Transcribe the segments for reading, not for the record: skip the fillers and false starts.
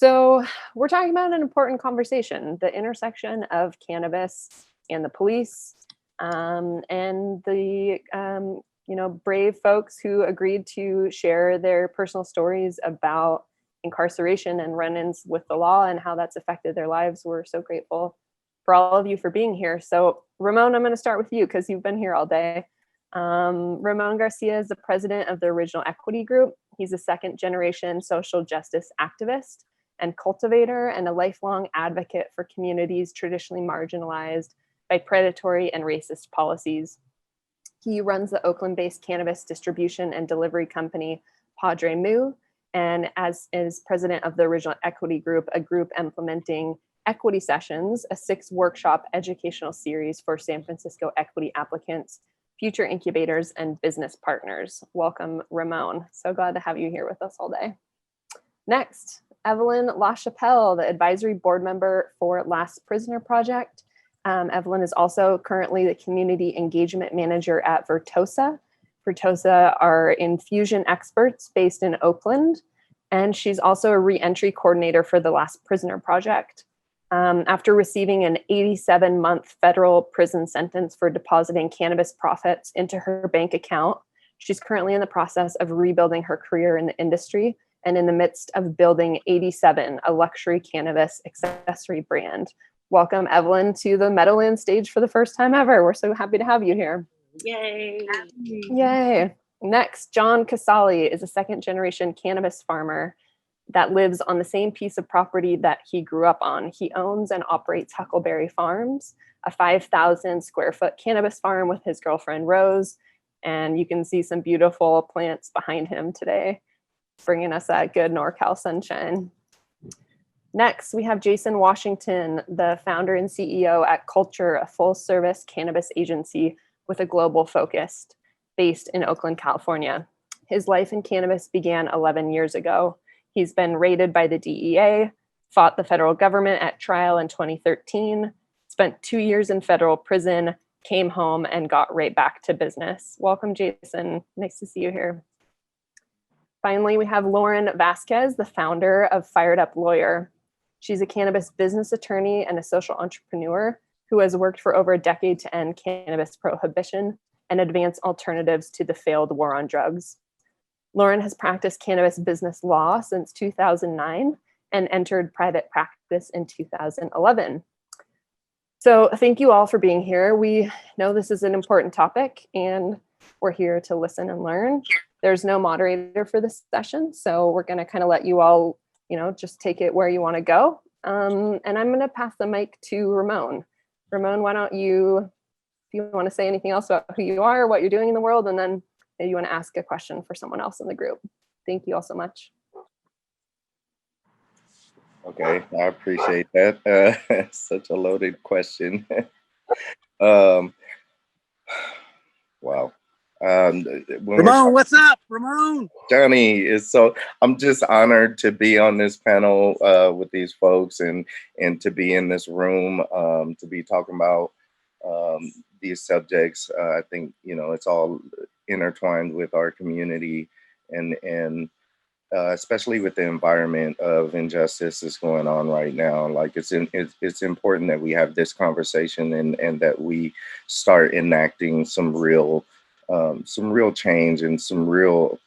So, we're talking about an important conversation, the intersection of cannabis and the police, and the brave folks who agreed to share their personal stories about incarceration and run-ins with the law and how that's affected their lives. We're so grateful for all of you for being here. So, Ramon, I'm going to start with you because you've been here all day. Ramon Garcia is the president of the Original Equity Group. He's a second-generation social justice activist and cultivator and a lifelong advocate for communities traditionally marginalized by predatory and racist policies. He runs the Oakland-based cannabis distribution and delivery company, Padre Moo, and as is president of the Original Equity Group, a group implementing Equity Sessions, a 6-workshop educational series for San Francisco equity applicants, future incubators, and business partners. Welcome, Ramon. So glad to have you here with us all day. Next, Evelyn LaChapelle, the advisory board member for Last Prisoner Project. Evelyn is also currently the community engagement manager at Vertosa. Vertosa are infusion experts based in Oakland, and she's also a re-entry coordinator for the Last Prisoner Project. After receiving an 87-month federal prison sentence for depositing cannabis profits into her bank account, she's currently in the process of rebuilding her career in the industry and in the midst of building 87, a luxury cannabis accessory brand. Welcome, Evelyn, to the Meadowlands stage for the first time ever. We're so happy to have you here. Yay. Yay. Next, John Casali is a second-generation cannabis farmer that lives on the same piece of property that he grew up on. He owns and operates Huckleberry Farms, a 5,000 square foot cannabis farm with his girlfriend, Rose. And you can see some beautiful plants behind him today, bringing us that good NorCal sunshine. Next, we have Jason Washington, the founder and CEO at Kulture, a full-service cannabis agency with a global focus based in Oakland, California. His life in cannabis began 11 years ago. He's been raided by the DEA, fought the federal government at trial in 2013, spent 2 years in federal prison, came home, and got right back to business. Welcome, Jason. Nice to see you here. Finally, we have Lauren Vazquez, the founder of Fired Up Lawyer. She's a cannabis business attorney and a social entrepreneur who has worked for over a decade to end cannabis prohibition and advance alternatives to the failed war on drugs. Lauren has practiced cannabis business law since 2009 and entered private practice in 2011. So thank you all for being here. We know this is an important topic and we're here to listen and learn. There's no moderator for this session, so we're going to kind of let you all, just take it where you want to go. And I'm going to pass the mic to Ramon. Ramon, why don't you, if you want to say anything else about who you are, what you're doing in the world, and then maybe you want to ask a question for someone else in the group. Thank you all so much. Okay, I appreciate that. Such a loaded question. Wow. Ramon, what's up, Ramon? Johnny, I'm just honored to be on this panel with these folks and to be in this room, to be talking about these subjects. I think, it's all intertwined with our community and especially with the environment of injustice that's going on right now. Like it's important that we have this conversation and that we start enacting some real change and some real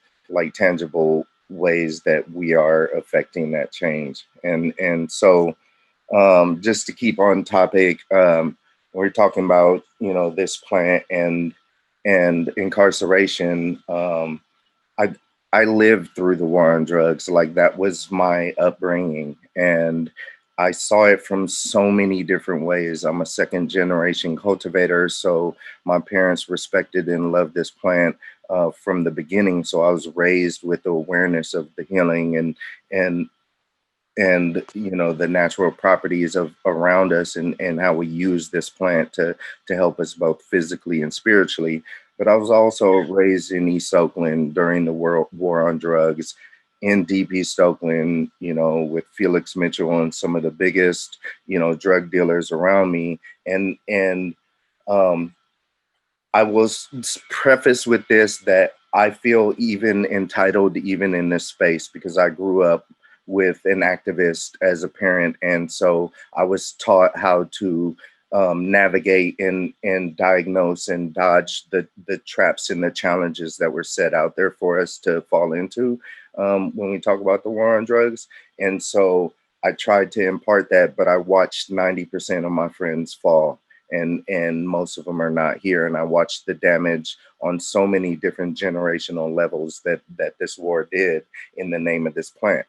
tangible ways that we are affecting that change. And so just to keep on topic, we're talking about, this plant and incarceration. I lived through the war on drugs. Like that was my upbringing. And I saw it from so many different ways. I'm a second generation cultivator. So my parents respected and loved this plant from the beginning. So I was raised with the awareness of the healing and the natural properties of around us and how we use this plant to help us both physically and spiritually. But I was also raised in East Oakland during the war on drugs in Deep East Oakland, with Felix Mitchell and some of the biggest, drug dealers around me. And I will preface with this that I feel even entitled, even in this space, because I grew up with an activist as a parent. And so I was taught how to navigate and diagnose and dodge the traps and the challenges that were set out there for us to fall into when we talk about the war on drugs. And so I tried to impart that, but I watched 90% of my friends fall, and most of them are not here. And I watched the damage on so many different generational levels that this war did in the name of this plant,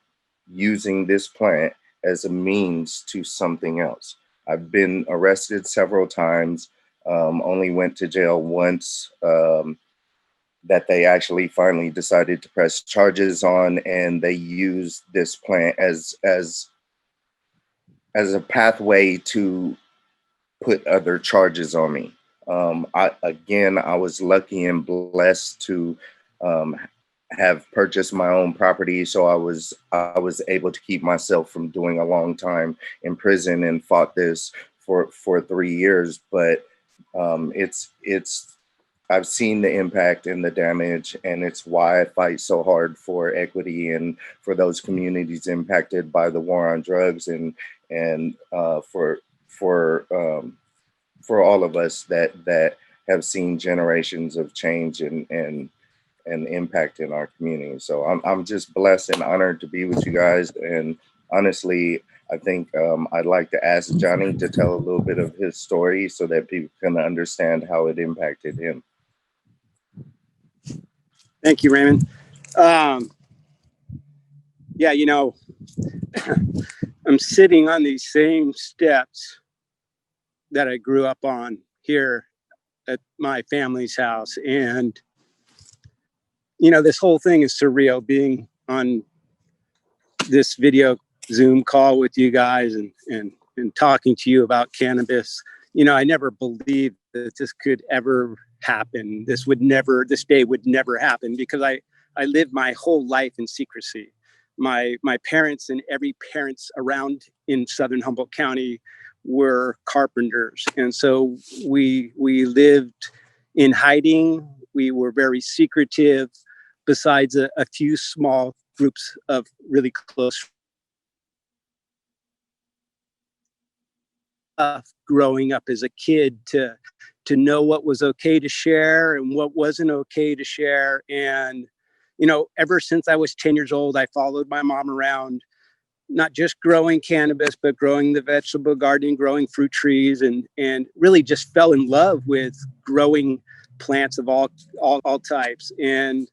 using this plant as a means to something else. I've been arrested several times, only went to jail once, that they actually finally decided to press charges on, and they used this plant as a pathway to put other charges on me. I was lucky and blessed to have purchased my own property, so I was able to keep myself from doing a long time in prison, and fought this for 3 years. But I've seen the impact and the damage, and it's why I fight so hard for equity and for those communities impacted by the war on drugs, and for all of us that have seen generations of change and impact in our community. So I'm just blessed and honored to be with you guys. And honestly, I think I'd like to ask Johnny to tell a little bit of his story so that people can understand how it impacted him. Thank you, Raymond. Yeah, you know, I'm sitting on these same steps that I grew up on here at my family's house. And, you know, this whole thing is surreal, being on this video Zoom call with you guys and talking to you about cannabis. You know, I never believed that this could ever happen. This day would never happen, because I lived my whole life in secrecy. My parents and every parents around in Southern Humboldt County were carpenters. And so we lived in hiding. We were very secretive, besides a few small groups of really close growing up as a kid to know what was okay to share and what wasn't okay to share. And, you know, ever since I was 10 years old, I followed my mom around, not just growing cannabis, but growing the vegetable garden, growing fruit trees, and really just fell in love with growing plants of all types. And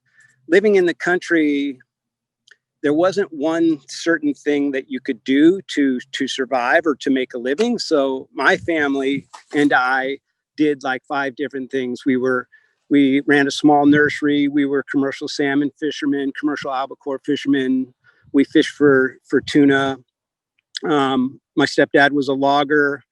living in the country, there wasn't one certain thing that you could do to survive or to make a living. So my family and I did like 5 different things. We ran a small nursery. We were commercial salmon fishermen, commercial albacore fishermen. We fished for tuna. My stepdad was a logger.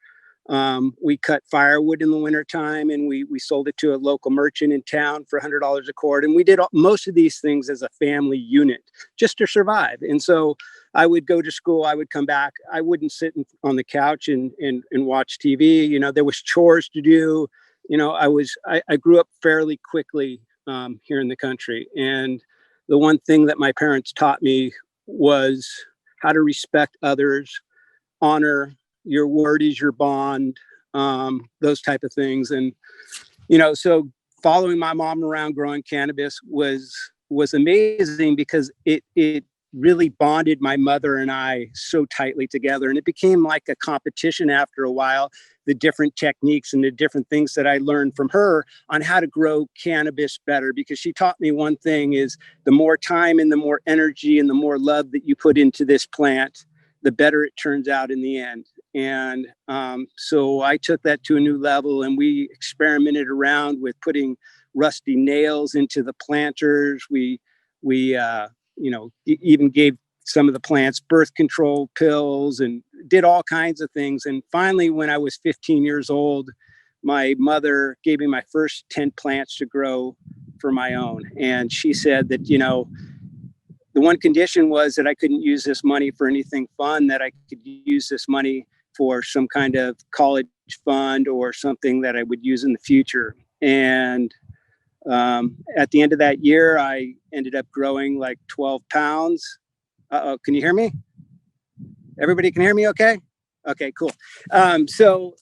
We cut firewood in the wintertime, and we sold it to a local merchant in town for $100 a cord. And we did most of these things as a family unit just to survive. And so I would go to school, I would come back, I wouldn't sit on the couch and watch TV. You know, there was chores to do. You know, I grew up fairly quickly here in the country. And the one thing that my parents taught me was how to respect others, honor, your word is your bond, those type of things. And, you know, so following my mom around growing cannabis was amazing, because it really bonded my mother and I so tightly together. And it became like a competition after a while, the different techniques and the different things that I learned from her on how to grow cannabis better. Because she taught me one thing is, the more time and the more energy and the more love that you put into this plant, the better it turns out in the end. And so I took that to a new level, and we experimented around with putting rusty nails into the planters. We you know, even gave some of the plants birth control pills and did all kinds of things. And finally, when I was 15 years old, my mother gave me my first 10 plants to grow for my own. And she said that, you know, the one condition was that I couldn't use this money for anything fun, that I could use this money for some kind of college fund or something that I would use in the future. And at the end of that year, I ended up growing like 12 pounds. Uh-oh, can you hear me? Everybody can hear me okay? Okay, cool. So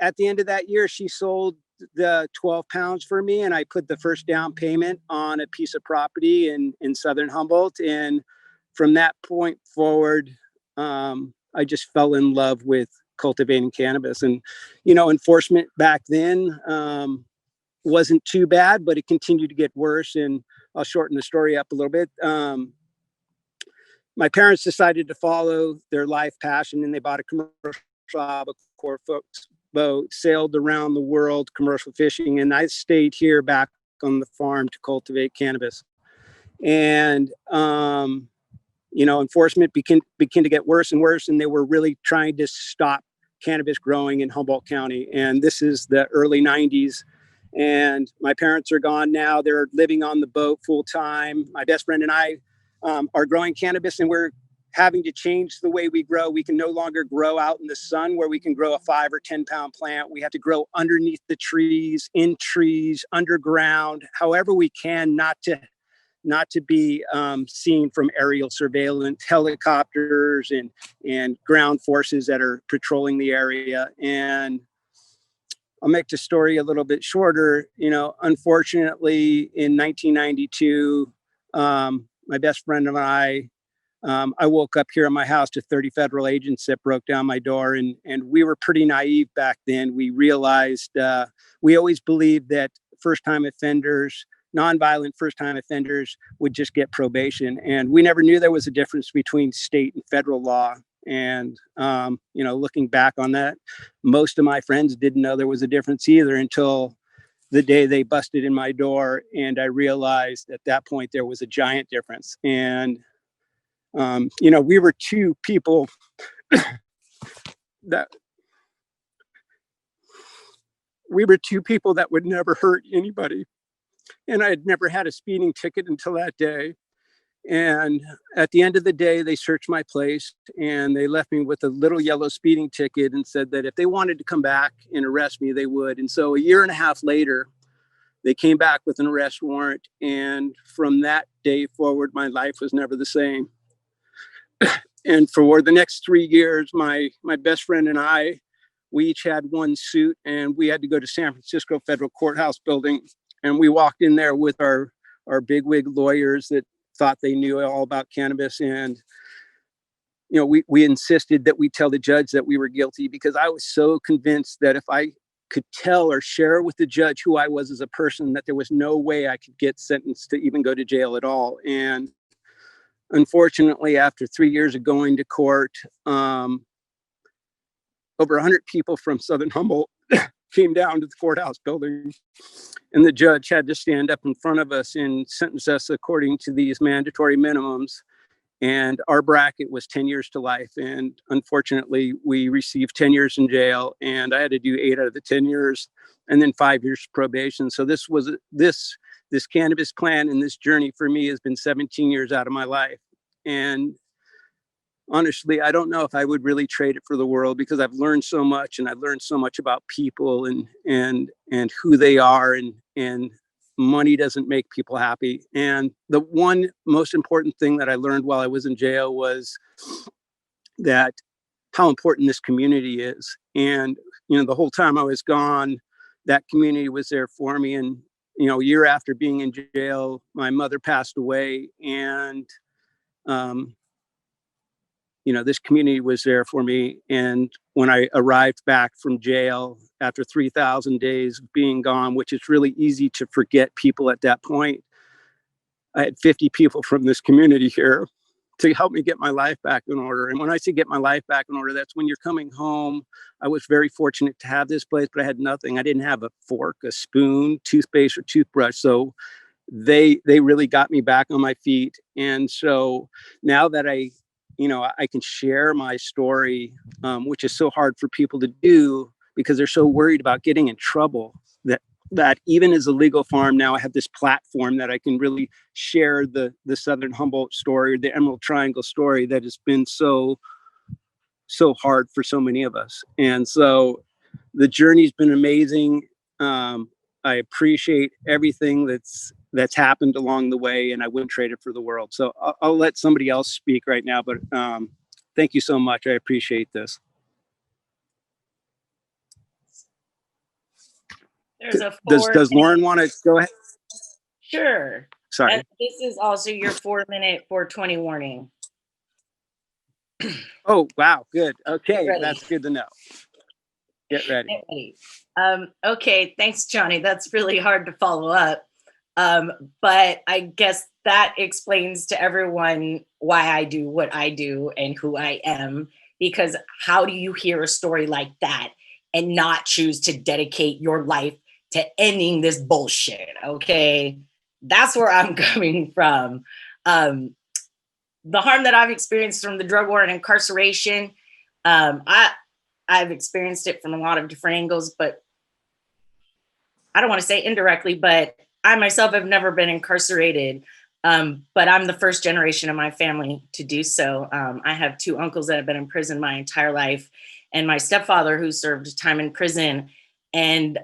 at the end of that year, she sold the 12 pounds for me, and I put the first down payment on a piece of property in Southern Humboldt. And from that point forward, I just fell in love with cultivating cannabis. And, you know, enforcement back then wasn't too bad, but it continued to get worse. And I'll shorten the story up a little bit. My parents decided to follow their life passion, and they bought a commercial albacore boat, sailed around the world commercial fishing, and I stayed here back on the farm to cultivate cannabis. And you know, enforcement began to get worse and worse, and they were really trying to stop cannabis growing in Humboldt County. And this is the early 90s. And my parents are gone now. They're living on the boat full time. My best friend and I are growing cannabis, and we're having to change the way we grow. We can no longer grow out in the sun where we can grow a 5 or 10 pound plant. We have to grow underneath the trees, in trees, underground, however we can, not to be seen from aerial surveillance, helicopters and ground forces that are patrolling the area. And I'll make the story a little bit shorter. You know, unfortunately, in 1992, my best friend and I woke up here in my house to 30 federal agents that broke down my door. And we were pretty naive back then. We realized, we always believed that first-time offenders, nonviolent first-time offenders would just get probation. And we never knew there was a difference between state and federal law. And, you know, looking back on that, most of my friends didn't know there was a difference either until the day they busted in my door. And I realized at that point there was a giant difference. And, you know, we were two people that would never hurt anybody. And I had never had a speeding ticket until that day. And at the end of the day, they searched my place and they left me with a little yellow speeding ticket and said that if they wanted to come back and arrest me, they would. And so a year and a half later, they came back with an arrest warrant. And from that day forward, my life was never the same. And for the next 3 years, my best friend and I, we each had one suit, and we had to go to San Francisco Federal Courthouse building. And we walked in there with our bigwig lawyers that thought they knew all about cannabis. And, you know, we insisted that we tell the judge that we were guilty, because I was so convinced that if I could tell or share with the judge who I was as a person, that there was no way I could get sentenced to even go to jail at all. And unfortunately, after 3 years of going to court, over 100 people from Southern Humboldt came down to the courthouse building, and the judge had to stand up in front of us and sentence us according to these mandatory minimums. And our bracket was 10 years to life. And unfortunately, we received 10 years in jail, and I had to do 8 out of the 10 years and then 5 years probation. So this cannabis plan and this journey for me has been 17 years out of my life. And honestly, I don't know if I would really trade it for the world, because I've learned so much, and I've learned so much about people and who they are, and money doesn't make people happy. And the one most important thing that I learned while I was in jail was that how important this community is. And, you know, the whole time I was gone, that community was there for me. And, you know, a year after being in jail, my mother passed away, and, you know, this community was there for me. And when I arrived back from jail after 3,000 days of being gone, which is really easy to forget people at that point, I had 50 people from this community here to help me get my life back in order. And when I say get my life back in order, that's when you're coming home. I was very fortunate to have this place, but I had nothing. I didn't have a fork, a spoon, toothpaste, or toothbrush. So they really got me back on my feet. And so now that I can share my story, which is so hard for people to do because they're so worried about getting in trouble, that even as a legal farm now, I have this platform that I can really share the Southern Humboldt story, the Emerald Triangle story that has been so hard for so many of us. And so the journey's been amazing. I appreciate everything that's that's happened along the way, and I wouldn't trade it for the world. So I'll let somebody else speak right now, but thank you so much. I appreciate this. There's a Does Lauren want to go ahead? Sure. Sorry. And this is also your 4-minute 420 warning. Oh, wow. Good. Okay. Ready. That's good to know. Get ready. Get ready. Okay. Thanks, Johnny. That's really hard to follow up. But I guess that explains to everyone why I do what I do and who I am, because how do you hear a story like that and not choose to dedicate your life to ending this bullshit? Okay. That's where I'm coming from. The harm that I've experienced from the drug war and incarceration, I've experienced it from a lot of different angles, but I don't want to say indirectly, but I myself have never been incarcerated, but I'm the first generation of my family to do so. I have 2 uncles that have been in prison my entire life, and my stepfather who served time in prison. And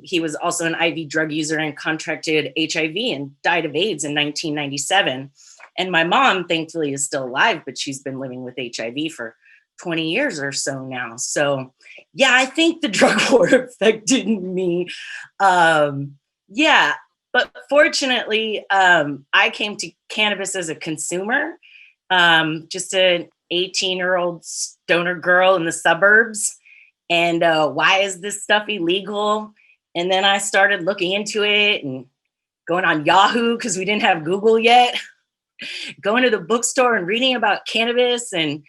he was also an IV drug user and contracted HIV and died of AIDS in 1997. And my mom, thankfully, is still alive, but she's been living with HIV for 20 years or so now. So yeah, I think the drug war affected me. Yeah, but fortunately, I came to cannabis as a consumer, just an 18-year-old stoner girl in the suburbs. And why is this stuff illegal? And then I started looking into it and going on Yahoo because we didn't have Google yet, going to the bookstore and reading about cannabis. And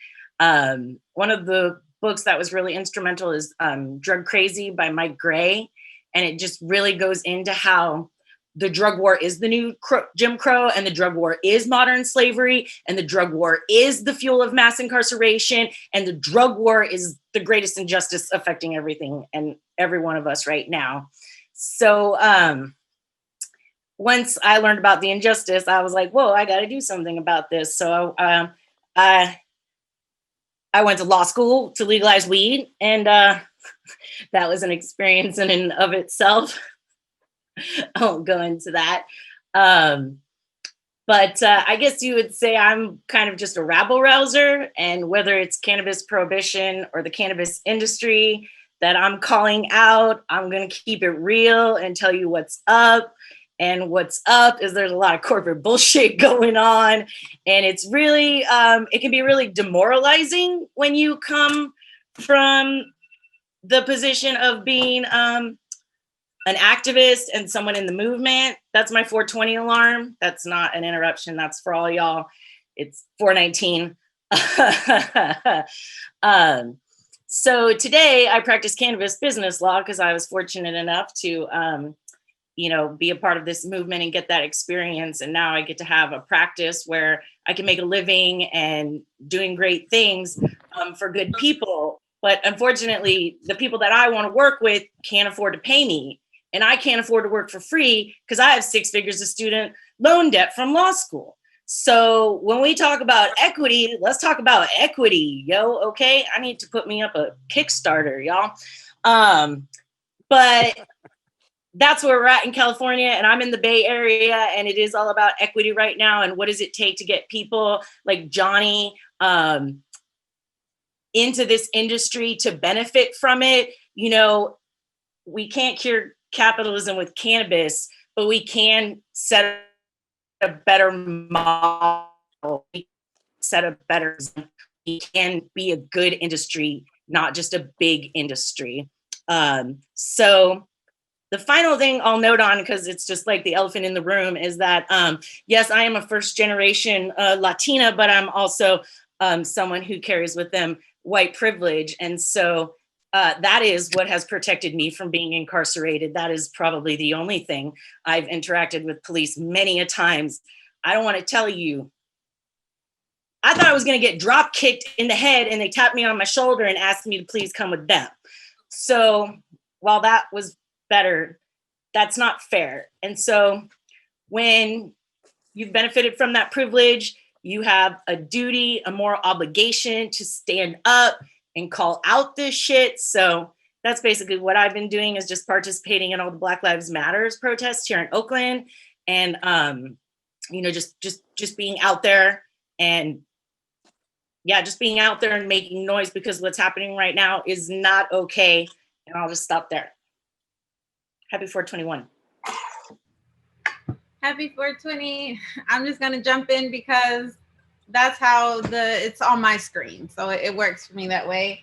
one of the books that was really instrumental is Drug Crazy by Mike Gray. And it just really goes into how the drug war is the new Jim Crow, and the drug war is modern slavery, and the drug war is the fuel of mass incarceration, and the drug war is the greatest injustice affecting everything and every one of us right now. So once I learned about the injustice, I was like, whoa, I got to do something about this. So I went to law school to legalize weed, and that was an experience in and of itself. I won't go into that. But I guess you would say I'm kind of just a rabble rouser, and whether it's cannabis prohibition or the cannabis industry that I'm calling out, I'm going to keep it real and tell you what's up. And what's up is there's a lot of corporate bullshit going on. And it's really, it can be really demoralizing when you come from the position of being an activist and someone in the movement. That's my 420 alarm. That's not an interruption. That's for all y'all. It's 419. So today I practice cannabis business law because I was fortunate enough to, be a part of this movement and get that experience. And now I get to have a practice where I can make a living and doing great things for good people. But unfortunately, the people that I want to work with can't afford to pay me. And I can't afford to work for free because I have 6 figures of student loan debt from law school. So when we talk about equity, let's talk about equity, yo. Okay, I need to put me up a Kickstarter, y'all. But that's where we're at in California, and I'm in the Bay Area, and it is all about equity right now. And what does it take to get people like Johnny into this industry to benefit from it? We can't cure capitalism with cannabis, but we can set a better model, we can be a good industry, not just a big industry. So the final thing I'll note on, because it's just like the elephant in the room, is that, yes, I am a first generation Latina, but I'm also someone who carries with them white privilege. And so that is what has protected me from being incarcerated. That is probably the only thing. I've interacted with police many a times. I don't want to tell you. I thought I was going to get drop kicked in the head, and they tapped me on my shoulder and asked me to please come with them. So while that was better, that's not fair. And so when you've benefited from that privilege, you have a duty, a moral obligation to stand up and call out this shit. So that's basically what I've been doing, is just participating in all the Black Lives Matters protests here in Oakland. and just being out there, and just being out there and making noise, because what's happening right now is not okay. And I'll just stop there. Happy 421. Happy 420. I'm just gonna jump in because that's how it's on my screen, so it works for me that way.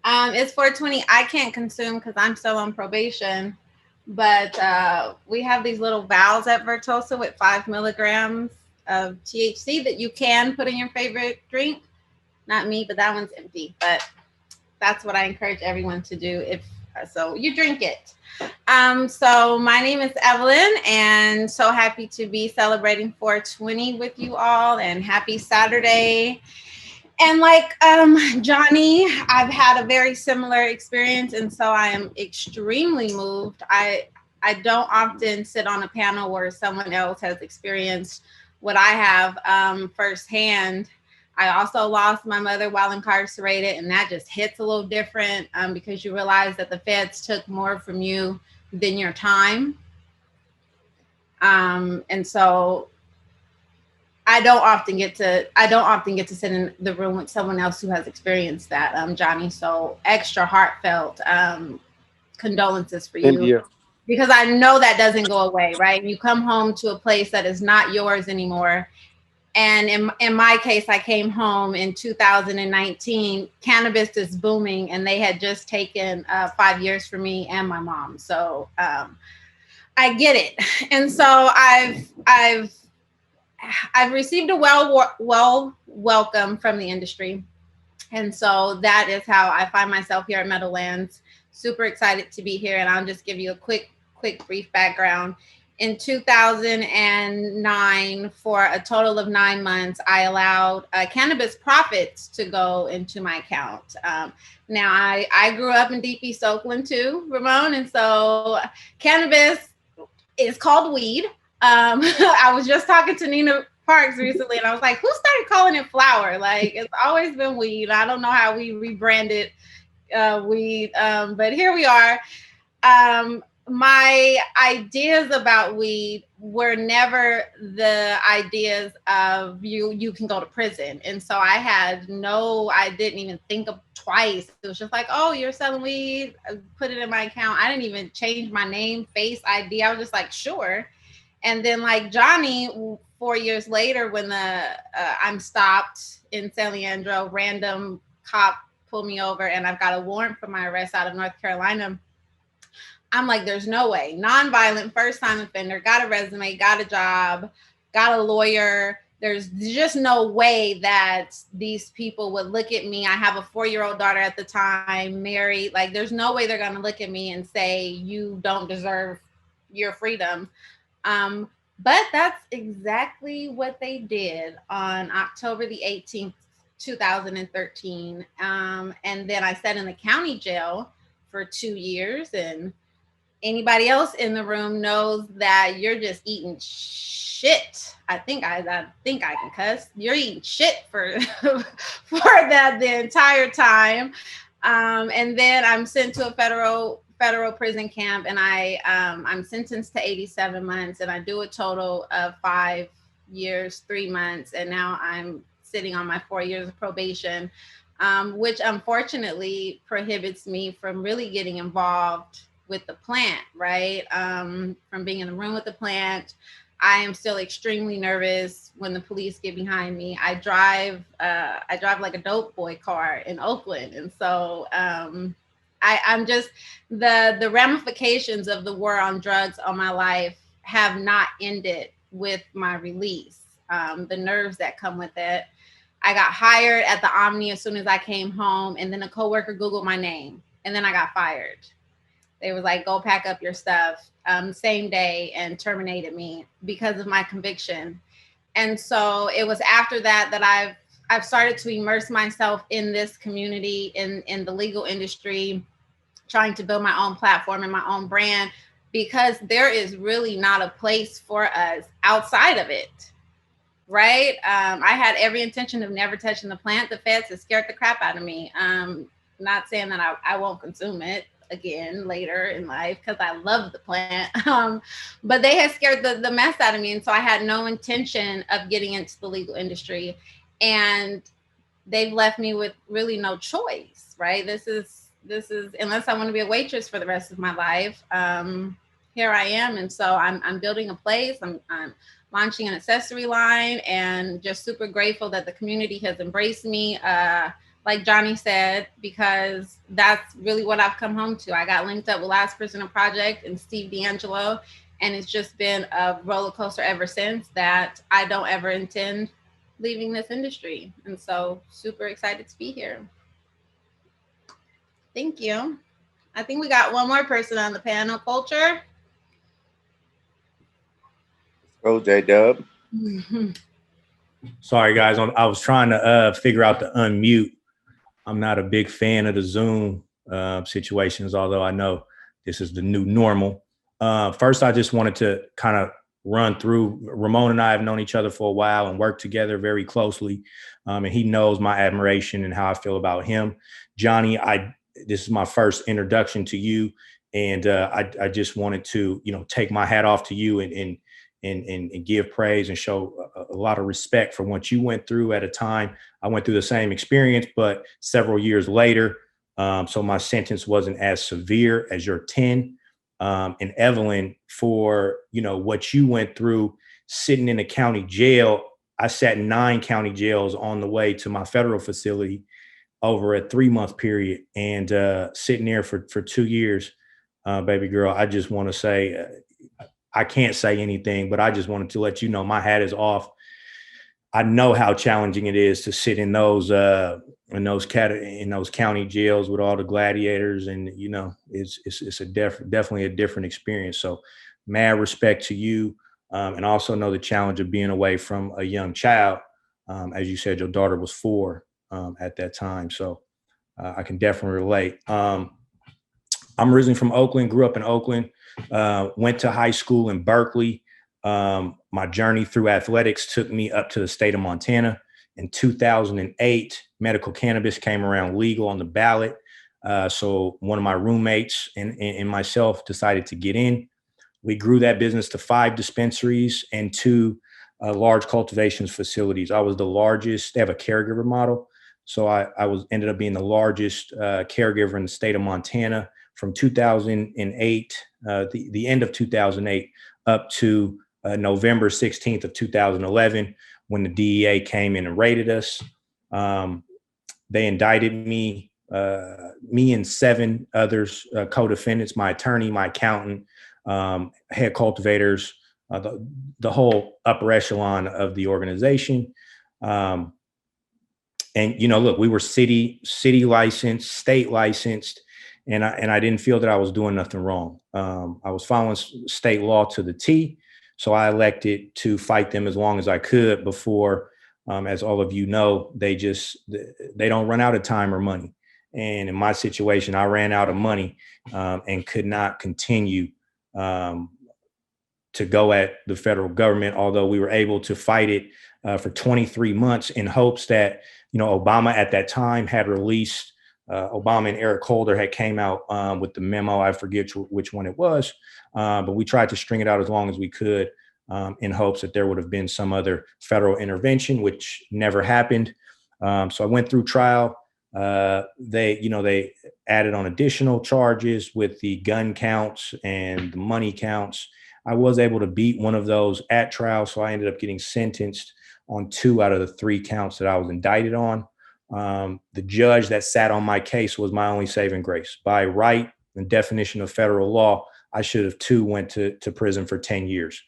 It's 420. I can't consume because I'm still on probation, but we have these little vials at Vertosa with 5 milligrams of THC that you can put in your favorite drink. Not me, but that one's empty. But that's what I encourage everyone to do. If so, you drink it. So my name is Evelyn, and so happy to be celebrating 420 with you all, and happy Saturday. And like Johnny, I've had a very similar experience, and so I am extremely moved. I don't often sit on a panel where someone else has experienced what I have firsthand. I also lost my mother while incarcerated, and that just hits a little different because you realize that the feds took more from you than your time. And so I don't often get to sit in the room with someone else who has experienced that, Johnny. So extra heartfelt condolences for you. Because I know that doesn't go away, right? You come home to a place that is not yours anymore. And in my case, I came home in 2019. Cannabis is booming, and they had just taken 5 years for me and my mom. So I get it. And so I've received a welcome from the industry. And so that is how I find myself here at Meadowlands. Super excited to be here. And I'll just give you a quick brief background. In 2009, for a total of 9 months, I allowed cannabis profits to go into my account. Now, I grew up in Deep East Oakland too, Ramon, and so cannabis is called weed. I was just talking to Nina Parks recently, and I was like, who started calling it flower? Like, it's always been weed. I don't know how we rebranded weed, but here we are. My ideas about weed were never the ideas of you can go to prison. And so I didn't even think of twice. It was just like, oh, you're selling weed, put it in my account. I didn't even change my name, face ID. I was just like, sure. And then like Johnny, 4 years later, when I'm stopped in San Leandro, random cop pulled me over, and I've got a warrant for my arrest out of North Carolina. I'm like, there's no way. Nonviolent, first-time offender, got a resume, got a job, got a lawyer. There's just no way that these people would look at me. I have a 4-year-old daughter at the time, married. Like, there's no way they're going to look at me and say, you don't deserve your freedom. But that's exactly what they did on October the 18th, 2013. And then I sat in the county jail for 2 years, and anybody else in the room knows that you're just eating shit. I think I can cuss. You're eating shit for that the entire time. And then I'm sent to a federal prison camp, and I'm sentenced to 87 months, and I do a total of 5 years, 3 months, and now I'm sitting on my 4 years of probation, which unfortunately prohibits me from really getting involved with the plant, right? From being in the room with the plant. I am still extremely nervous when the police get behind me. I drive like a dope boy car in Oakland. And so I'm just, the ramifications of the war on drugs on my life have not ended with my release. The nerves that come with it. I got hired at the Omni as soon as I came home, and then a coworker Googled my name, and then I got fired. They was like, go pack up your stuff, same day, and terminated me because of my conviction. And so it was after that I've started to immerse myself in this community, in the legal industry, trying to build my own platform and my own brand, because there is really not a place for us outside of it, right? I had every intention of never touching the plant. The feds have scared the crap out of me. Not saying that I won't consume it. again later in life because I love the plant. But they had scared the mess out of me. And so I had no intention of getting into the legal industry. And they've left me with really no choice, right? This is unless I want to be a waitress for the rest of my life, here I am. And so I'm building a place. I'm launching an accessory line, and just super grateful that the community has embraced me. Like Johnny said, because that's really what I've come home to. I got linked up with last person of Projec and Steve D'Angelo, and it's just been a roller coaster ever since, that I don't ever intend leaving this industry. And so super excited to be here. Thank you. I think we got one more person on the panel. Kulture. Go, J-Dub. Sorry, guys. I was trying to figure out the unmute. I'm not a big fan of the Zoom situations, although I know this is the new normal. First, I just wanted to kind of run through. Ramon and I have known each other for a while and worked together very closely. And he knows my admiration and how I feel about him. Johnny, this is my first introduction to you. And I just wanted to, take my hat off to you and give praise and show a lot of respect for what you went through at a time. I went through the same experience, but several years later. So my sentence wasn't as severe as your 10. And Evelyn, for, what you went through sitting in a county jail. I sat in 9 county jails on the way to my federal facility over a 3-month period, and sitting there for 2 years, baby girl, I just want to say, I can't say anything, but I just wanted to let you know my hat is off. I know how challenging it is to sit in those county jails with all the gladiators, and it's definitely a different experience. So, mad respect to you, and also know the challenge of being away from a young child. As you said, your daughter was 4 at that time, so I can definitely relate. I'm originally from Oakland, grew up in Oakland. Went to high school in Berkeley. My journey through athletics took me up to the state of Montana. In 2008, medical cannabis came around legal on the ballot. So one of my roommates and myself decided to get in. We grew that business to 5 dispensaries and 2 large cultivation facilities. I was the largest. They have a caregiver model. So I ended up being the largest caregiver in the state of Montana from 2008, the end of 2008, up to November 16th of 2011, when the DEA came in and raided us. They indicted me and 7 others, co-defendants, my attorney, my accountant, head cultivators, the whole upper echelon of the organization. And, look, we were city licensed, state licensed, and I didn't feel that I was doing nothing wrong. I was following state law to the T. So I elected to fight them as long as I could before, as all of you know, they don't run out of time or money. And in my situation, I ran out of money and could not continue to go at the federal government, although we were able to fight it for 23 months in hopes that, Obama at that time had released, Obama and Eric Holder had came out with the memo. I forget which one it was, but we tried to string it out as long as we could in hopes that there would have been some other federal intervention, which never happened. So I went through trial. They added on additional charges with the gun counts and the money counts. I was able to beat one of those at trial, so I ended up getting sentenced on 2 out of the 3 counts that I was indicted on. The judge that sat on my case was my only saving grace. By right and definition of federal law, I should have too went to prison for 10 years.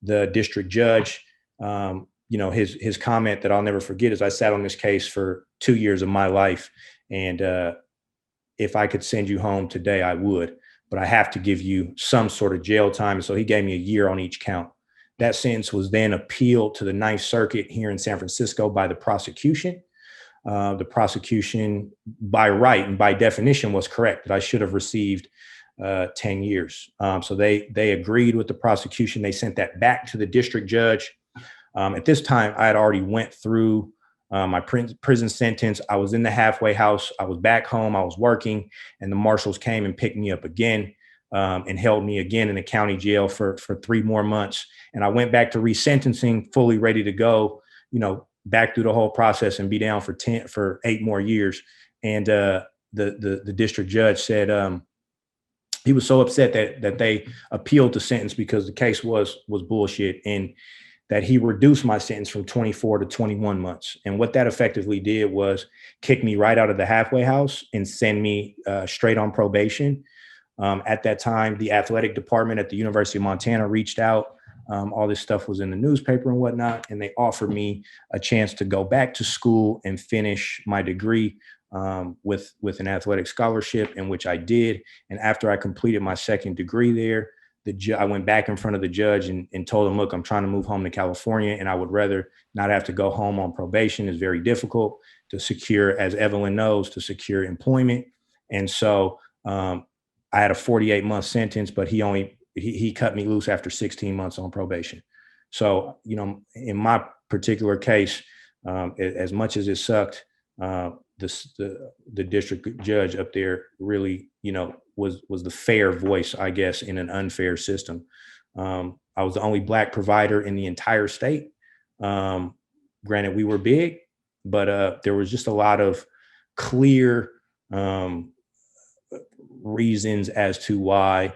The district judge, his comment that I'll never forget is, I sat on this case for 2 years of my life, and if I could send you home today, I would, but I have to give you some sort of jail time. So he gave me a year on each count. That sentence was then appealed to the 9th Circuit here in San Francisco by the prosecution. The prosecution, by right and by definition, was correct that I should have received 10 years. So they agreed with the prosecution. They sent that back to the district judge. At this time, I had already went through my prison sentence. I was in the halfway house. I was back home. I was working, and the marshals came and picked me up again and held me again in the county jail for 3 more months. And I went back to resentencing, fully ready to go, back through the whole process and be down for 8 more years. And the district judge said he was so upset that they appealed the sentence because the case was bullshit, and that he reduced my sentence from 24 to 21 months. And what that effectively did was kick me right out of the halfway house and send me straight on probation. At that time, the athletic department at the University of Montana reached out. All this stuff was in the newspaper and whatnot, and they offered me a chance to go back to school and finish my degree with an athletic scholarship, in which I did. And after I completed my second degree there, I went back in front of the judge and told him, look, I'm trying to move home to California, and I would rather not have to go home on probation. It's very difficult to secure, as Evelyn knows, to secure employment. And so I had a 48-month sentence, but he cut me loose after 16 months on probation. So, in my particular case, as much as it sucked, the district judge up there really, was the fair voice, I guess, in an unfair system. I was the only Black provider in the entire state. Granted, we were big, but there was just a lot of clear reasons as to why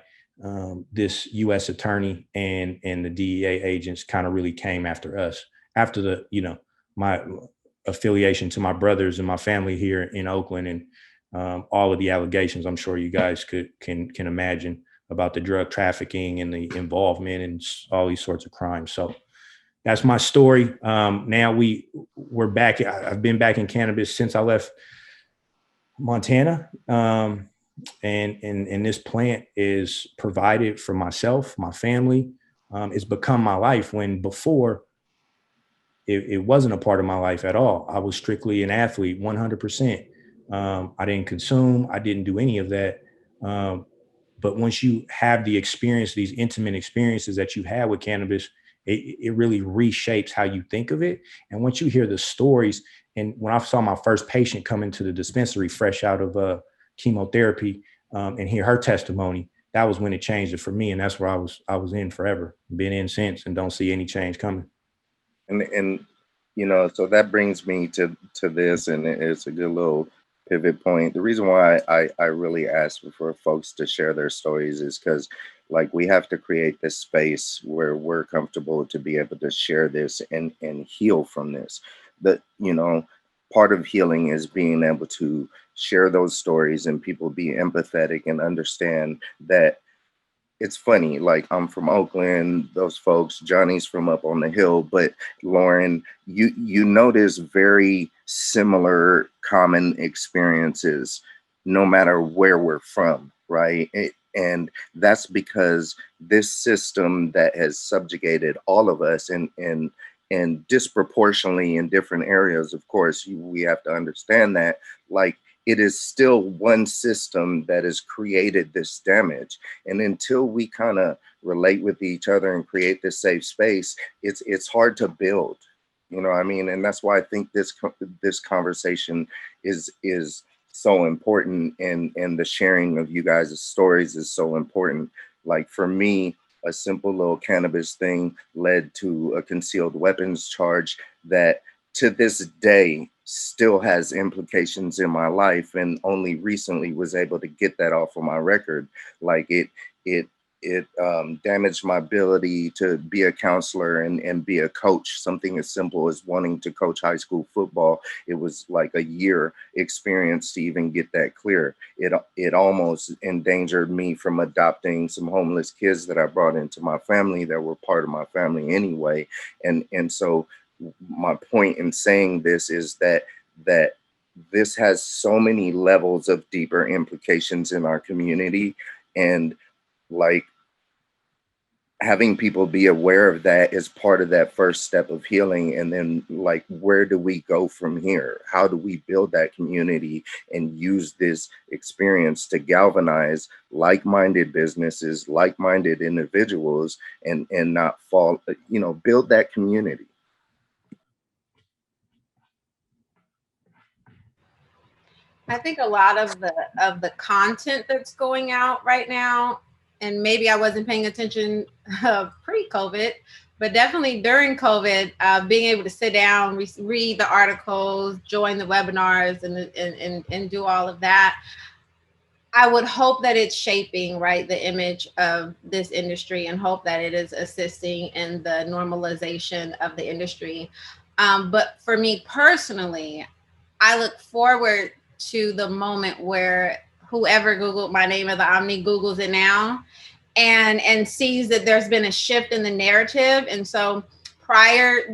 this U.S. attorney and the DEA agents kind of really came after us after my affiliation to my brothers and my family here in Oakland, and all of the allegations I'm sure you guys can imagine about the drug trafficking and the involvement and all these sorts of crimes. So that's my story. Now we're back. I've been back in cannabis since I left Montana. And this plant is provided for myself, my family. It's become my life, when before it wasn't a part of my life at all. I was strictly an athlete, 100%. I didn't consume. I didn't do any of that. But once you have the experience, these intimate experiences that you had with cannabis, it really reshapes how you think of it. And once you hear the stories, and when I saw my first patient come into the dispensary fresh out of chemotherapy, and hear her testimony, that was when it changed it for me. And that's where I was in forever, been in since, and don't see any change coming. And so that brings me to this, and it's a good little pivot point. The reason why I really ask for folks to share their stories is because, like, we have to create this space where we're comfortable to be able to share this and heal from this. That, part of healing is being able to share those stories and people be empathetic and understand that. It's funny, like, I'm from Oakland, those folks, Johnny's from up on the hill, but Lauren, you notice very similar common experiences no matter where we're from, right? And that's because this system that has subjugated all of us and disproportionately in different areas, of course, we have to understand that, like, it is still one system that has created this damage. And until we kind of relate with each other and create this safe space, it's hard to build, what I mean? And that's why I think this conversation is so important, and the sharing of you guys' stories is so important. Like, for me, a simple little cannabis thing led to a concealed weapons charge that to this day still has implications in my life, and only recently was able to get that off of my record. Like, it damaged my ability to be a counselor and be a coach. Something as simple as wanting to coach high school football. It was like a year experience to even get that clear. It almost endangered me from adopting some homeless kids that I brought into my family that were part of my family anyway. And so my point in saying this is that this has so many levels of deeper implications in our community, and, like, having people be aware of that is part of that first step of healing. And then, like, where do we go from here? How do we build that community and use this experience to galvanize like-minded businesses, like-minded individuals, and not fall, build that community? I think a lot of the content that's going out right now, and maybe I wasn't paying attention pre-COVID, but definitely during COVID, being able to sit down, read the articles, join the webinars, and do all of that. I would hope that it's shaping, right, the image of this industry, and hope that it is assisting in the normalization of the industry. But for me personally, I look forward to the moment where whoever Googled my name as the Omni Googles it now and sees that there's been a shift in the narrative. And so prior to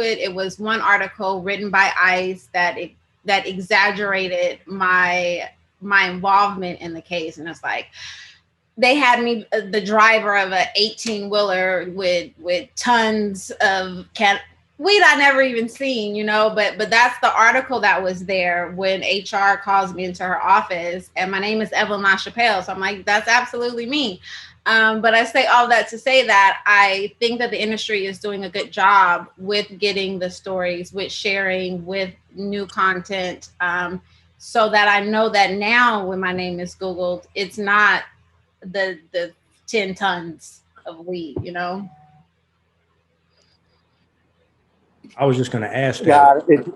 it, it was one article written by ICE that exaggerated my involvement in the case. And it's like, they had me the driver of a 18-wheeler with tons of weed I never even seen, but that's the article that was there when HR calls me into her office, and my name is Evelyn LaChapelle. So I'm like, that's absolutely me. But I say all that to say that I think that the industry is doing a good job with getting the stories, with sharing, with new content, so that I know that now when my name is Googled, it's not the 10 tons of weed, I was just going to ask that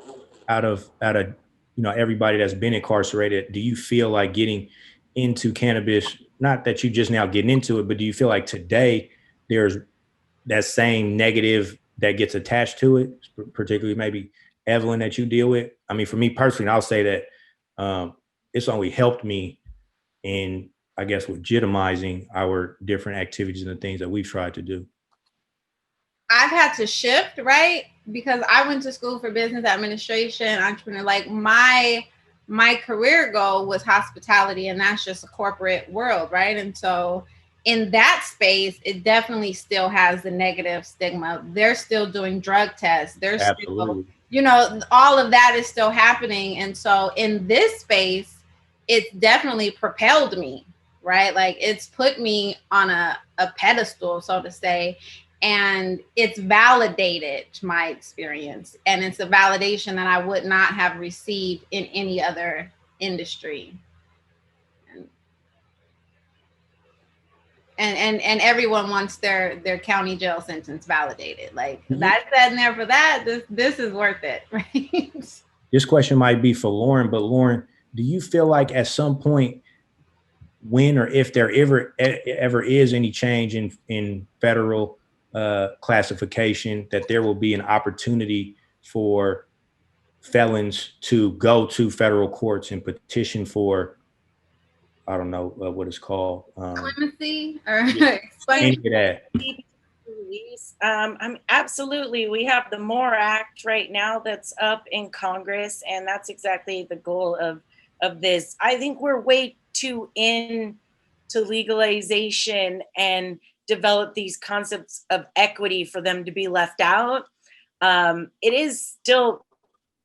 out of everybody that's been incarcerated, do you feel like getting into cannabis, not that you just now getting into it, but do you feel like today there's that same negative that gets attached to it, particularly maybe Evelyn that you deal with? I mean, for me personally, I'll say that it's only helped me in, I guess, legitimizing our different activities and the things that we've tried to do. I've had to shift, right? Because I went to school for business administration, entrepreneur. Like my career goal was hospitality, and that's just a corporate world, right? And so in that space, it definitely still has the negative stigma. They're still doing drug tests. They're Absolutely. still, all of that is still happening. And so in this space, it's definitely propelled me, right? Like it's put me on a pedestal, so to say. And it's validated my experience. And it's a validation that I would not have received in any other industry. And everyone wants their county jail sentence validated. Like that's in there for that. This is worth it, right? This question might be for Lauren, but Lauren, do you feel like at some point, when or if there ever is any change in federal classification, that there will be an opportunity for felons to go to federal courts and petition for, I don't know what it's called. Clemency or any of that. Absolutely. We have the MORE Act right now that's up in Congress, and that's exactly the goal of this. I think we're way too into legalization and develop these concepts of equity for them to be left out. It is still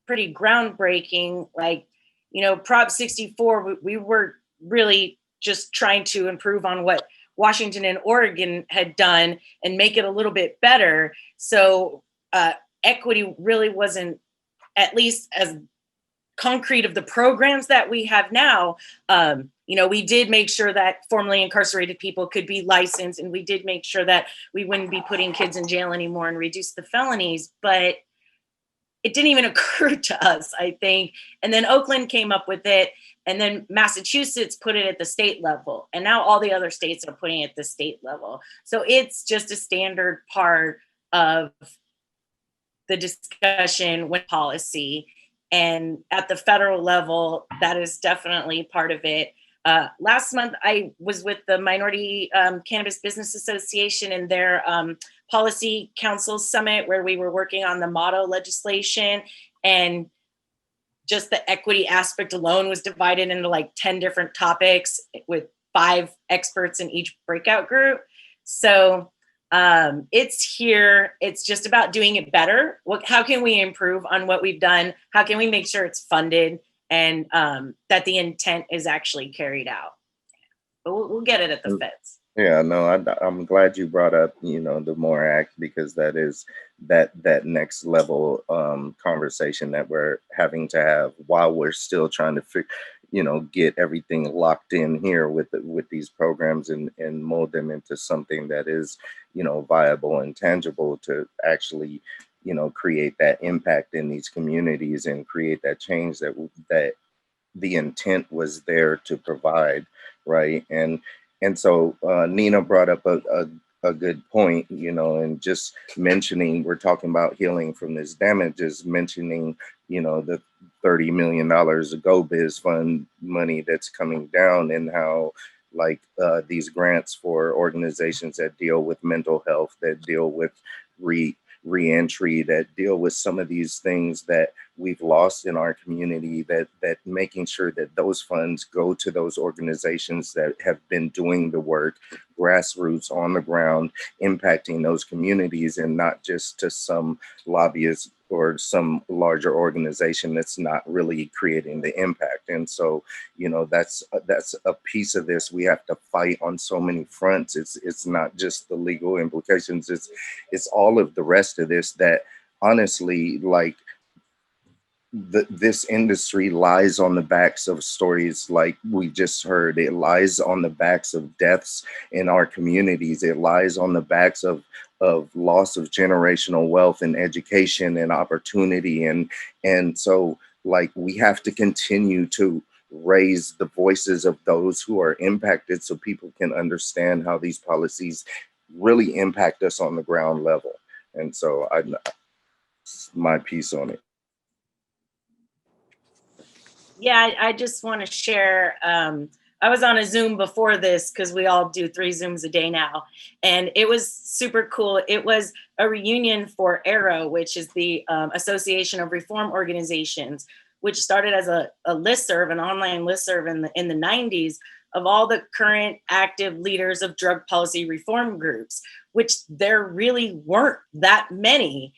pretty groundbreaking. Like, Prop 64, we were really just trying to improve on what Washington and Oregon had done and make it a little bit better. So equity really wasn't, at least as concrete of the programs that we have now. We did make sure that formerly incarcerated people could be licensed, and we did make sure that we wouldn't be putting kids in jail anymore and reduce the felonies, but it didn't even occur to us, I think. And then Oakland came up with it, and then Massachusetts put it at the state level, and now all the other states are putting it at the state level. So it's just a standard part of the discussion with policy. And at the federal level, that is definitely part of it. Last month, I was with the Minority Cannabis Business Association and their Policy Council Summit, where we were working on the motto legislation, and just the equity aspect alone was divided into like 10 different topics with 5 experts in each breakout group. So it's here. It's just about doing it better. How can we improve on what we've done? How can we make sure it's funded and that the intent is actually carried out? But we'll get it at the feds. Yeah, no, I'm glad you brought up, the MORE Act, because that is that next level conversation that we're having to have while we're still trying to get everything locked in here with these programs and mold them into something that is, viable and tangible to actually, create that impact in these communities and create that change that the intent was there to provide, right? And so Nina brought up a good point, and just mentioning we're talking about healing from this damage is mentioning, the $30 million of Go Biz Fund money that's coming down, and how like these grants for organizations that deal with mental health, that deal with re reentry, that deal with some of these things that we've lost in our community, that making sure that those funds go to those organizations that have been doing the work, grassroots on the ground, impacting those communities, and not just to some lobbyist or some larger organization that's not really creating the impact. And so, that's a piece of this. We have to fight on so many fronts. It's not just the legal implications. It's all of the rest of this that honestly, like, this industry lies on the backs of stories like we just heard. It lies on the backs of deaths in our communities. It lies on the backs of loss of generational wealth and education and opportunity. And so, like, we have to continue to raise the voices of those who are impacted so people can understand how these policies really impact us on the ground level. And so my piece on it. Yeah, I just want to share. I was on a Zoom before this because we all do 3 Zooms a day now. And it was super cool. It was a reunion for ARROW, which is the Association of Reform Organizations, which started as a listserv, an online listserv in the 90s of all the current active leaders of drug policy reform groups, which there really weren't that many.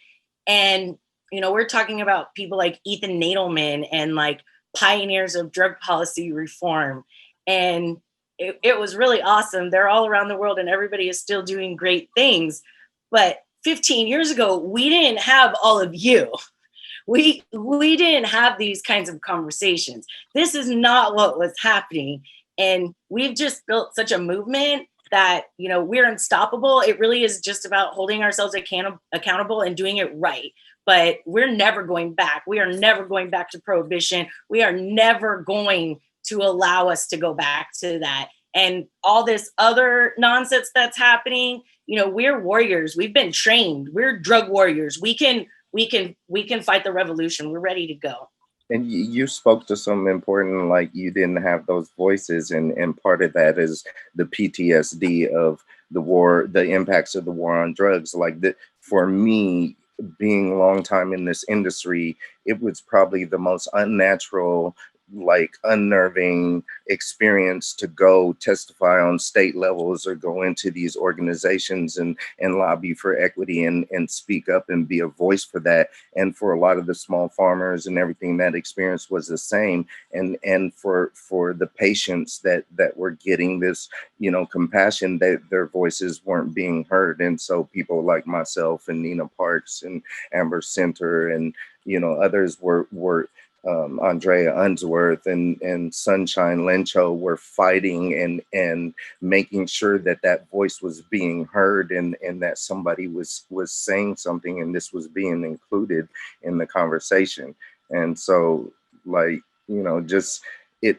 And, we're talking about people like Ethan Nadelman and like pioneers of drug policy reform. And it was really awesome. They're all around the world and everybody is still doing great things. But 15 years ago, we didn't have all of you. We didn't have these kinds of conversations. This is not what was happening. And we've just built such a movement that, we're unstoppable. It really is just about holding ourselves accountable and doing it right. But we're never going back. We are never going back to prohibition. We are never going to allow us to go back to that. And all this other nonsense that's happening, we're warriors. We've been trained. We're drug warriors. We can fight the revolution. We're ready to go. And you spoke to something important, like you didn't have those voices, and part of that is the PTSD of the war, the impacts of the war on drugs. Like, for me, being a long time in this industry, it was probably the most unnatural, like unnerving experience to go testify on state levels or go into these organizations and lobby for equity and speak up and be a voice for that. And for a lot of the small farmers and everything, that experience was the same. And for the patients that were getting this, compassion, that their voices weren't being heard. And so people like myself and Nina Parks and Amber Center and others were Andrea Unsworth and Sunshine Lencho were fighting and making sure that voice was being heard, and that somebody was saying something, and this was being included in the conversation. And so, like, just it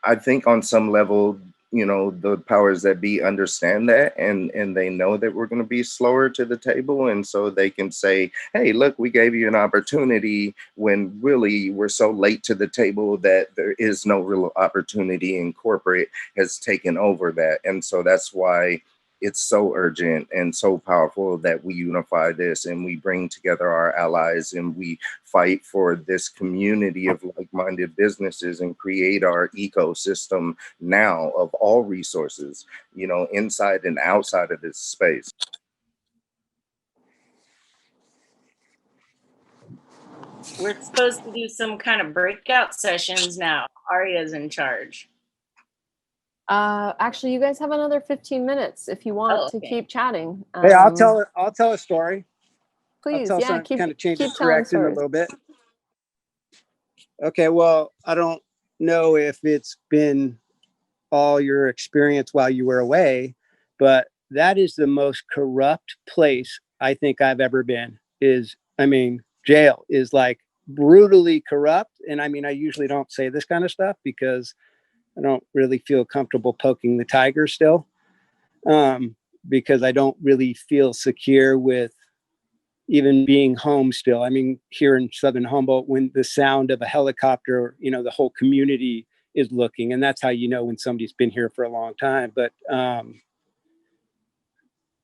I think on some level, the powers that be understand that, and they know that we're going to be slower to the table. And so they can say, hey, look, we gave you an opportunity, when really we're so late to the table that there is no real opportunity, and corporate has taken over that. And so that's why it's so urgent and so powerful that we unify this and we bring together our allies and we fight for this community of like-minded businesses and create our ecosystem now of all resources, inside and outside of this space. We're supposed to do some kind of breakout sessions now. Aria's in charge. Actually, you guys have another 15 minutes if you want to okay. keep chatting. Hey, I'll tell a story. Please, I'll tell yeah, some kind of change keep its telling direction a stories. little bit. Okay, well, I don't know if it's been all your experience while you were away, but that is the most corrupt place I think I've ever been. Jail is like brutally corrupt. And I mean, I usually don't say this kind of stuff because I don't really feel comfortable poking the tiger still, because I don't really feel secure with even being home still. I mean, here in Southern Humboldt, when the sound of a helicopter, the whole community is looking, and that's how you know when somebody's been here for a long time. But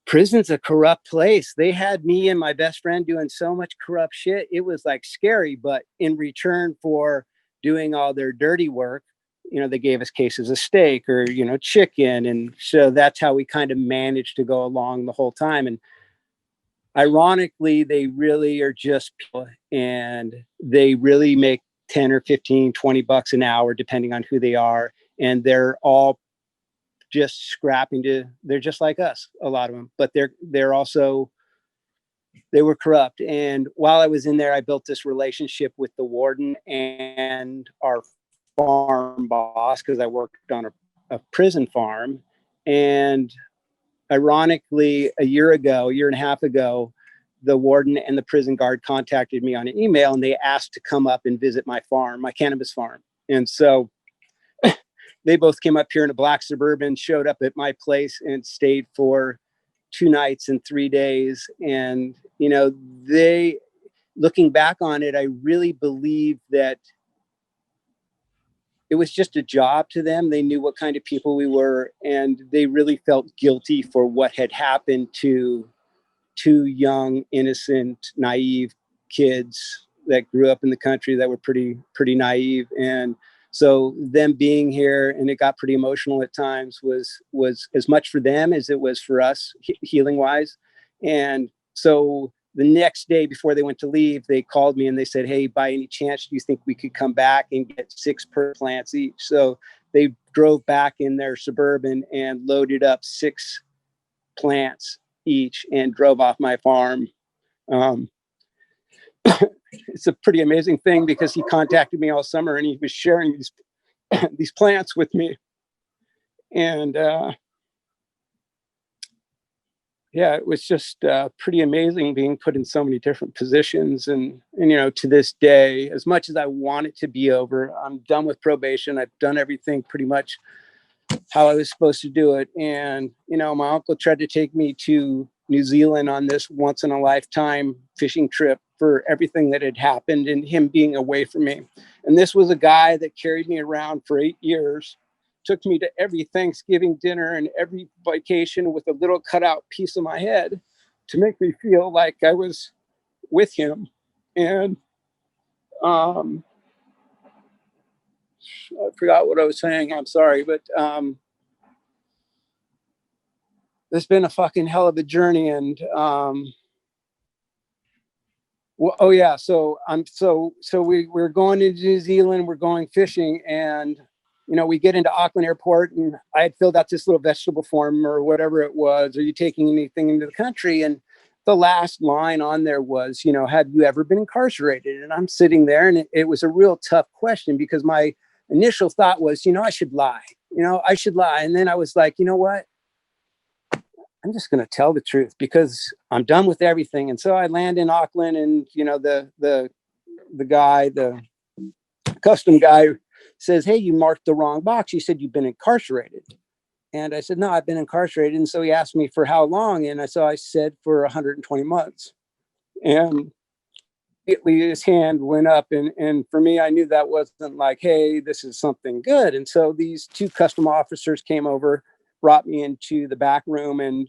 prison's a corrupt place. They had me and my best friend doing so much corrupt shit. It was like scary, but in return for doing all their dirty work, they gave us cases of steak or, chicken. And so that's how we kind of managed to go along the whole time. And ironically, they really are just people, and they really make 10 or 15, 20 bucks an hour, depending on who they are. And they're all just they're just like us, a lot of them, but they were corrupt. And while I was in there, I built this relationship with the warden and our farm boss, because I worked on a prison farm. And ironically, a year and a half ago, the warden and the prison guard contacted me on an email, and they asked to come up and visit my farm, my cannabis farm. And so they both came up here in a black Suburban, showed up at my place and stayed for 2 nights and 3 days. And, looking back on it, I really believe that it was just a job to them. They knew what kind of people we were, and they really felt guilty for what had happened to 2 young, innocent, naive kids that grew up in the country that were pretty naive. And so them being here, and it got pretty emotional at times, was as much for them as it was for us, healing wise. And so the next day before they went to leave, they called me and they said, "Hey, by any chance, do you think we could come back and get 6 per plants each?" So they drove back in their Suburban and loaded up 6 plants each and drove off my farm. It's a pretty amazing thing because he contacted me all summer and he was sharing these plants with me. And it was just pretty amazing being put in so many different positions. And to this day, as much as I want it to be over, I'm done with probation. I've done everything pretty much how I was supposed to do it. And, my uncle tried to take me to New Zealand on this once in a lifetime fishing trip for everything that had happened and him being away from me. And this was a guy that carried me around for 8 years, took me to every Thanksgiving dinner and every vacation with a little cutout piece of my head to make me feel like I was with him. And I forgot what I was saying. I'm sorry, but it's been a fucking hell of a journey. And so we're going to New Zealand, we're going fishing, and we get into Auckland Airport, and I had filled out this little vegetable form or whatever it was, "Are you taking anything into the country?" And the last line on there was, "Have you ever been incarcerated?" And I'm sitting there, and it was a real tough question because my initial thought was, I should lie. And then I was like, you know what? I'm just going to tell the truth because I'm done with everything. And so I land in Auckland, and the guy, the custom guy, says, "Hey, you marked the wrong box. You said you've been incarcerated." And I said, "No, I've been incarcerated." And so he asked me for how long, and I said for 120 months. And his hand went up, and for me, I knew that wasn't like, hey, this is something good. And so these 2 custom officers came over, brought me into the back room, and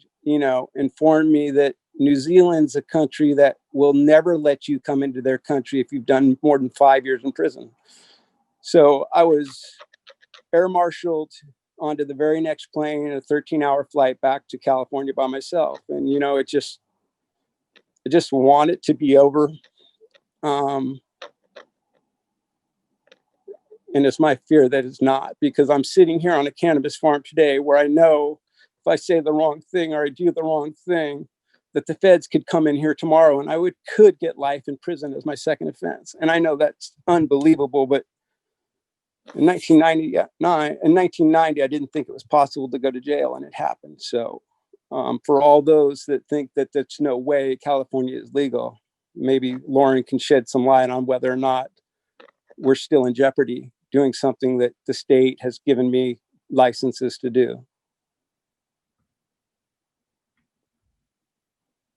informed me that New Zealand's a country that will never let you come into their country if you've done more than 5 years in prison. So I was air marshaled onto the very next plane, a 13-hour flight back to California by myself. And I just want it to be over. And it's my fear that it's not, because I'm sitting here on a cannabis farm today where I know if I say the wrong thing or I do the wrong thing, that the feds could come in here tomorrow and I could get life in prison as my second offense. And I know that's unbelievable, but in 1990, I didn't think it was possible to go to jail, and it happened. So for all those that think that there's no way California is legal, maybe Lauren can shed some light on whether or not we're still in jeopardy doing something that the state has given me licenses to do.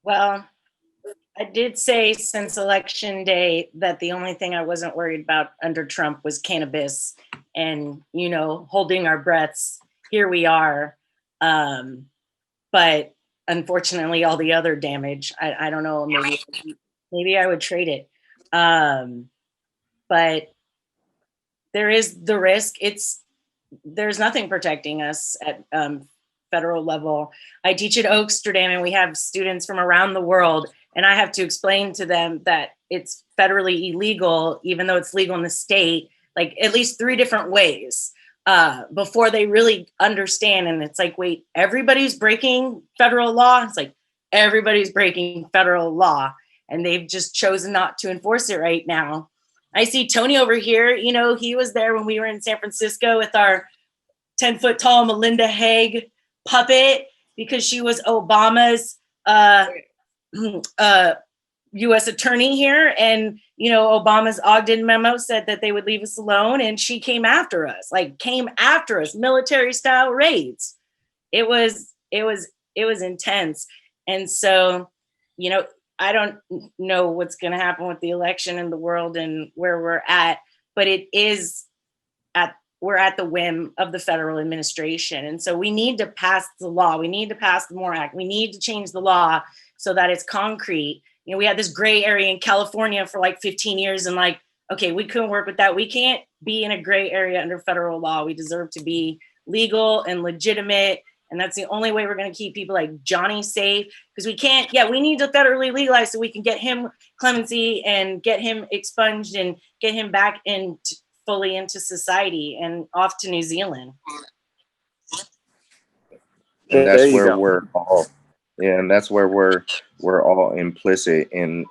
Well, I did say since election day that the only thing I wasn't worried about under Trump was cannabis, and, you know, holding our breaths. Here we are. But unfortunately, all the other damage, I don't know, maybe I would trade it. But there is the risk. There's nothing protecting us at federal level. I teach at Oaksterdam, and we have students from around the world, and I have to explain to them that it's federally illegal, even though it's legal in the state, like at least 3 different ways before they really understand. And it's like, wait, everybody's breaking federal law? It's like, everybody's breaking federal law, and they've just chosen not to enforce it right now. I see Tony over here, you know, he was there when we were in San Francisco with our 10-foot tall Melinda Haig puppet, because she was Obama's U.S. attorney here. And, you know, Obama's Ogden memo said that they would leave us alone. And she came after us, military style raids. It was intense. And so, you know, I don't know what's going to happen with the election in the world and where we're at, but we're at the whim of the federal administration. And so we need to pass the law. We need to pass the MORE Act. We need to change the law so that it's concrete. You know, we had this gray area in California for like 15 years, and like, okay, we couldn't work with that. We can't be in a gray area under federal law. We deserve to be legal and legitimate. And that's the only way we're going to keep people like Johnny safe, because we need to federally legalize so we can get him clemency and get him expunged and get him back fully into society and off to New Zealand. And that's where we're all, and that's where we're all implicit in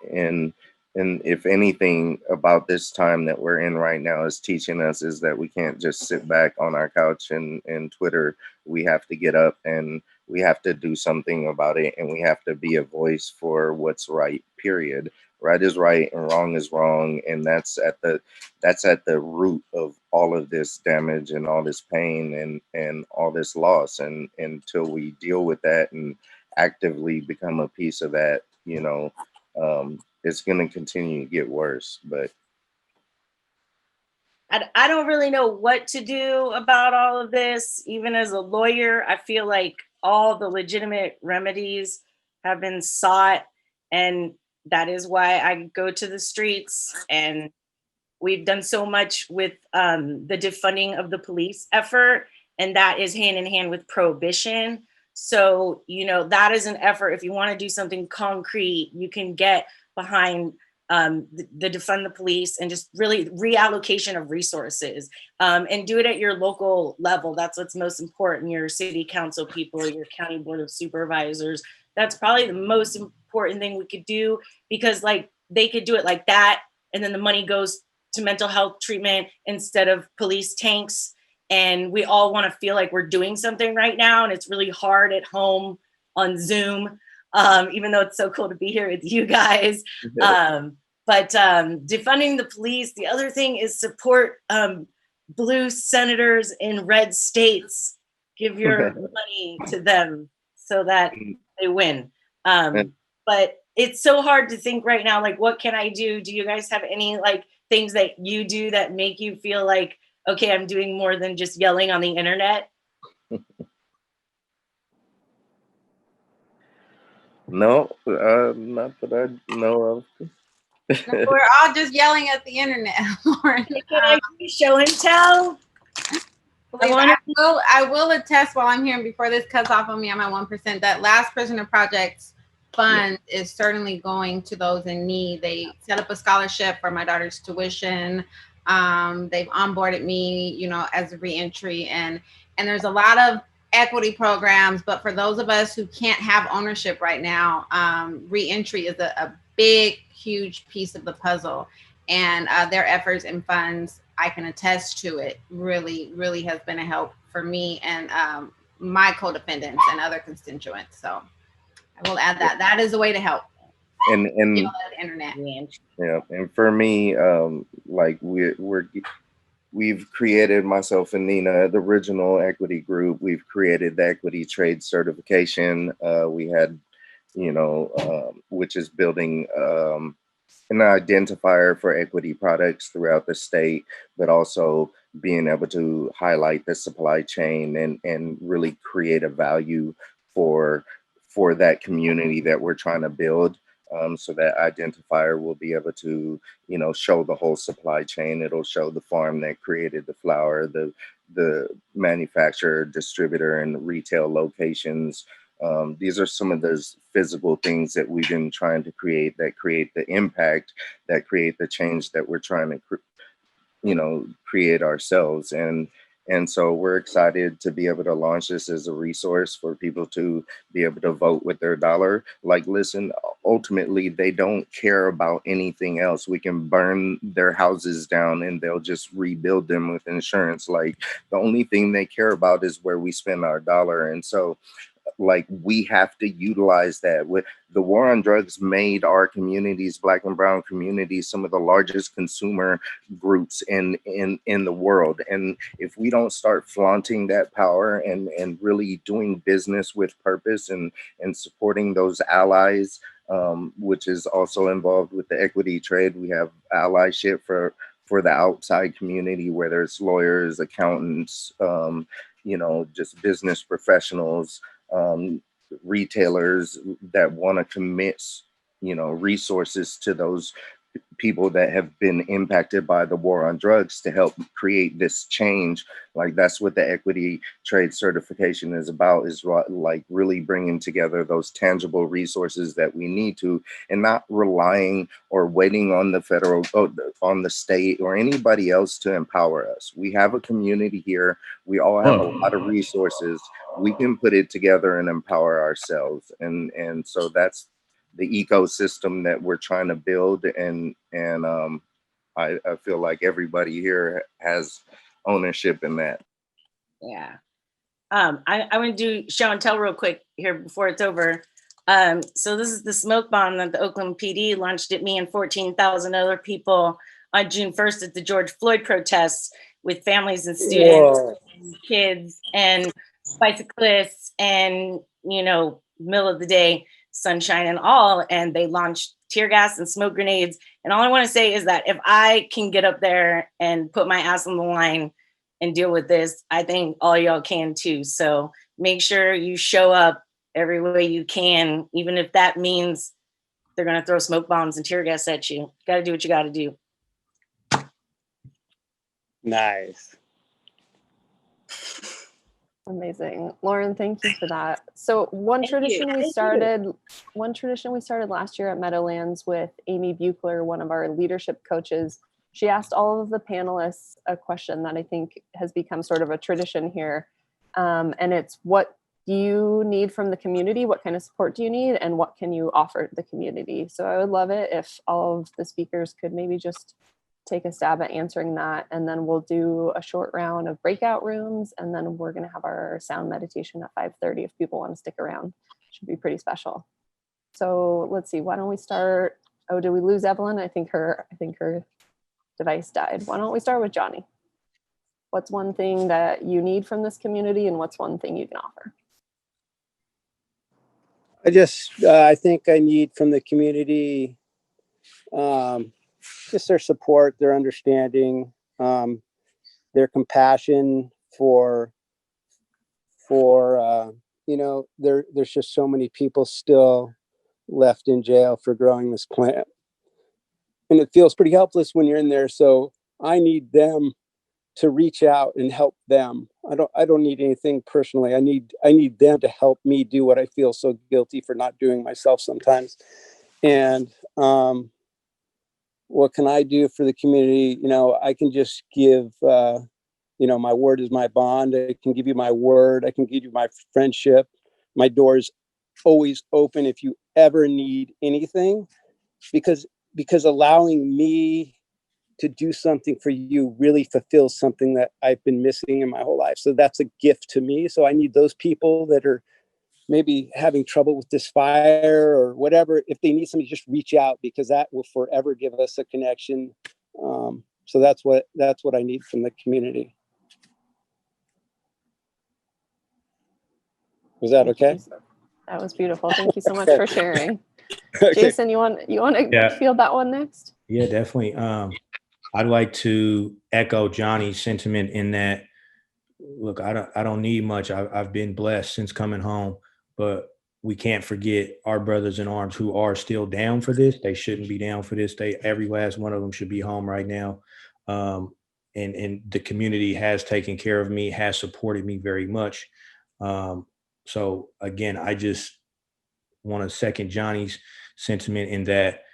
if anything about this time that we're in right now is teaching us, is that we can't just sit back on our couch and Twitter. We have to get up and we have to do something about it, and we have to be a voice for what's right, period. Right is right and wrong is wrong, and that's at the root of all of this damage and all this pain and all this loss. And until we deal with that and actively become a piece of that, you know, it's going to continue to get worse. But I don't really know what to do about all of this. Even as a lawyer, I feel like all the legitimate remedies have been sought, and that is why I go to the streets. And we've done so much with the defunding of the police effort, and that is hand in hand with prohibition. So, you know, that is an effort. If you want to do something concrete, you can get behind the defund the police and just really reallocation of resources, and do it at your local level. That's what's most important. Your city council people, your county board of supervisors. That's probably the most important thing we could do, because like they could do it like that, and then the money goes to mental health treatment instead of police tanks. And we all want to feel like we're doing something right now, and it's really hard at home on Zoom, even though it's so cool to be here with you guys. But defunding the police. The other thing is support blue senators in red states. Give your money to them so that they win. But it's so hard to think right now, like, what can I do? Do you guys have any like things that you do that make you feel like, okay, I'm doing more than just yelling on the internet? No, not that I know of. We're all just yelling at the internet. Can I do show and tell? I will attest while I'm here, and before this cuts off on me, I'm at 1%. That last Prisoner Project's fund is certainly going to those in need. They set up a scholarship for my daughter's tuition. They've onboarded me, you know, as a reentry, and there's a lot of equity programs, but for those of us who can't have ownership right now, reentry is a big, huge piece of the puzzle, and their efforts and funds, I can attest to it, really, really has been a help for me and my co-defendants and other constituents. So I will add that. That is a way to help. And You know, the internet. yeah, and for me, like we've created, myself and Nina, the original equity group. We've created the equity trade certification. We had, you know, which is building an identifier for equity products throughout the state, but also being able to highlight the supply chain and really create a value for that community that we're trying to build. So that identifier will be able to, you know, show the whole supply chain. It'll show the farm that created the flower, the manufacturer, distributor, and retail locations. These are some of those physical things that we've been trying to create, that create the impact, that create the change that we're trying to, you know, create ourselves. And so we're excited to be able to launch this as a resource for people to be able to vote with their dollar. Like, listen, ultimately, they don't care about anything else. We can burn their houses down and they'll just rebuild them with insurance. Like, the only thing they care about is where we spend our dollar. And so, like, we have to utilize that. With the war on drugs made our communities, Black and brown communities, some of the largest consumer groups in the world. And if we don't start flaunting that power and really doing business with purpose and supporting those allies, which is also involved with the equity trade, we have allyship for the outside community, whether it's lawyers, accountants, you know, just business professionals, retailers that want to commit, you know, resources to those people that have been impacted by the war on drugs to help create this change. Like, that's what the equity trade certification is about, is like really bringing together those tangible resources that we need to, and not relying or waiting on the federal, on the state or anybody else to empower us. We have a community here. We all have a lot of resources. We can put it together and empower ourselves. And so that's the ecosystem that we're trying to build, and I feel like everybody here has ownership in that. Yeah. I want to do show and tell real quick here before it's over. So this is the smoke bomb that the Oakland PD launched at me and 14,000 other people on June 1st at the George Floyd protests, with families and students, and kids and bicyclists, and, you know, middle of the day, sunshine and all. And they launched tear gas and smoke grenades. And all I want to say is that if I can get up there and put my ass on the line and deal with this, I think all y'all can too. So make sure you show up every way you can, even if that means they're going to throw smoke bombs and tear gas at you. Got to do what you got to do. Nice. Amazing. Lauren, thank you for that. So one tradition we started last year at Meadowlands with Amy Buchler, one of our leadership coaches. She asked all of the panelists a question that I think has become sort of a tradition here. And it's, what do you need from the community? What kind of support do you need? And what can you offer the community? So I would love it if all of the speakers could maybe just take a stab at answering that, and then we'll do a short round of breakout rooms, and then we're going to have our sound meditation at 5:30 if people want to stick around. Should be pretty special. So let's see, why don't we start? Oh, did we lose Evelyn? I think her device died. Why don't we start with Johnny? What's one thing that you need from this community, and what's one thing you can offer? I think I need from the community just their support, their understanding, their compassion for you know, there's just so many people still left in jail for growing this plant, and it feels pretty helpless when you're in there. So I need them to reach out and help them. I don't need anything personally. I need them to help me do what I feel so guilty for not doing myself sometimes. And what can I do for the community? I can just give, my word is my bond. I can give you my word. I can give you my friendship. My door's always open if you ever need anything, because allowing me to do something for you really fulfills something that I've been missing in my whole life. So that's a gift to me. So I need those people that are maybe having trouble with this fire or whatever. If they need somebody, just reach out, because that will forever give us a connection. So that's what I need from the community. Was that okay? That was beautiful. Thank you so much for sharing. Okay. Jason, you want to field that one next? Yeah, definitely. I'd like to echo Johnny's sentiment in that, look, I don't need much. I've been blessed since coming home, but we can't forget our brothers in arms who are still down for this. They shouldn't be down for this. Every last one of them should be home right now. And the community has taken care of me, has supported me very much. So again, I just want to second Johnny's sentiment in that,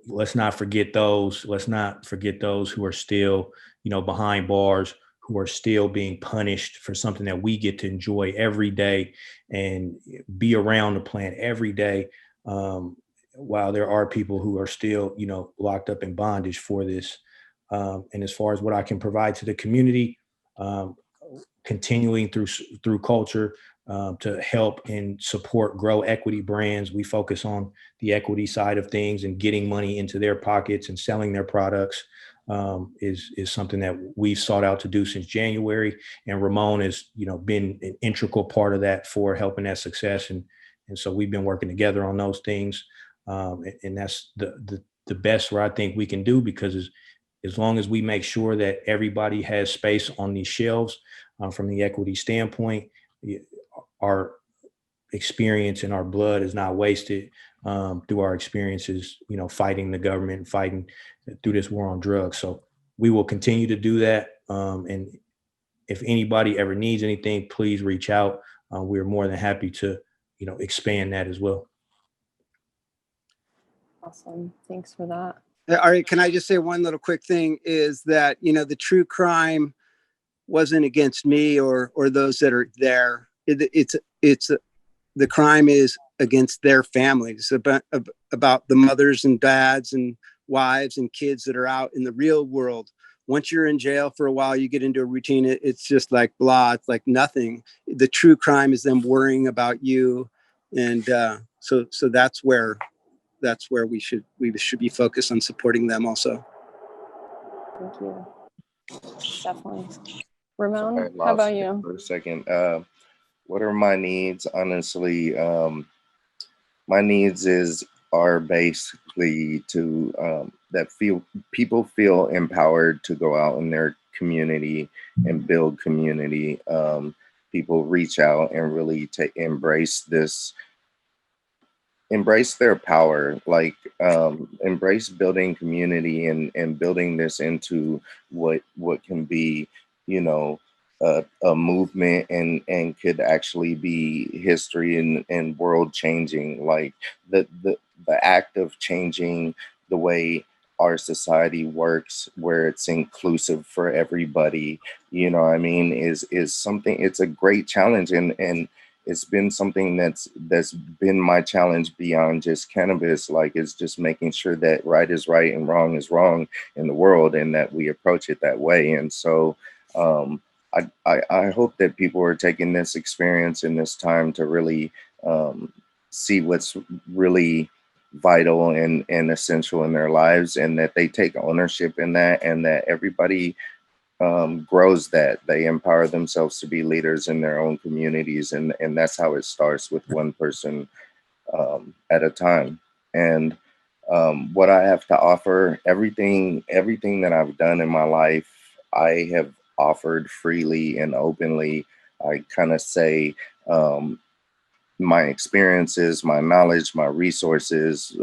let's not forget those. Let's not forget those who are still, behind bars, who are still being punished for something that we get to enjoy every day and be around the plant every day. While there are people who are still, locked up in bondage for this. And as far as what I can provide to the community, continuing through culture, to help and support grow equity brands. We focus on the equity side of things and getting money into their pockets and selling their products is something that we've sought out to do since January. And Ramon has, been an integral part of that for helping that success. And so we've been working together on those things. And that's the best where I think we can do, because as long as we make sure that everybody has space on these shelves from the equity standpoint, our experience and our blood is not wasted through our experiences, fighting the government, fighting through this war on drugs. So we will continue to do that. And if anybody ever needs anything, please reach out. We're more than happy to, expand that as well. Awesome. Thanks for that. All right. Can I just say one little quick thing is that, the true crime wasn't against me or those that are there. It's the crime is against their families, about the mothers and dads and wives and kids that are out in the real world. Once you're in jail for a while, you get into a routine. It's just like blah. It's like nothing. The true crime is them worrying about you, and so that's where we should be focused on supporting them also. Thank you. Definitely. Ramon, how about you? For a second. What are my needs? Honestly, my needs are basically to that people feel empowered to go out in their community and build community. People reach out and really embrace their power, like embrace building community and building this into what can be, a movement and could actually be history and world changing. Like the act of changing the way our society works, where it's inclusive for everybody, is something. It's a great challenge, and it's been something that's been my challenge beyond just cannabis. Like, it's just making sure that right is right and wrong is wrong in the world, and that we approach it that way. And so I hope that people are taking this experience and this time to really see what's really vital and essential in their lives, and that they take ownership in that, and that everybody grows that. They empower themselves to be leaders in their own communities. And that's how it starts, with one person at a time. And what I have to offer, everything that I've done in my life, I have offered freely and openly. I kind of say my experiences, my knowledge, my resources,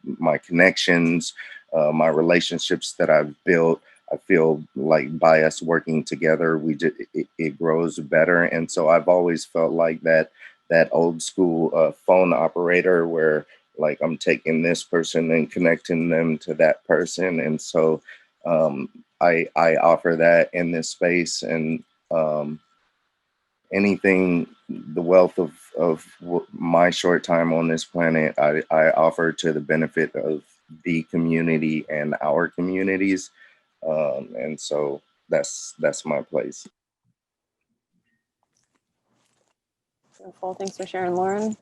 my connections, my relationships that I've built. I feel like by us working together, it grows better. And so I've always felt like that old school phone operator, where like I'm taking this person and connecting them to that person. And so I offer that in this space, and anything, the wealth of my short time on this planet, I offer to the benefit of the community and our communities. And so that's my place. Beautiful. Thanks for sharing, Lauren.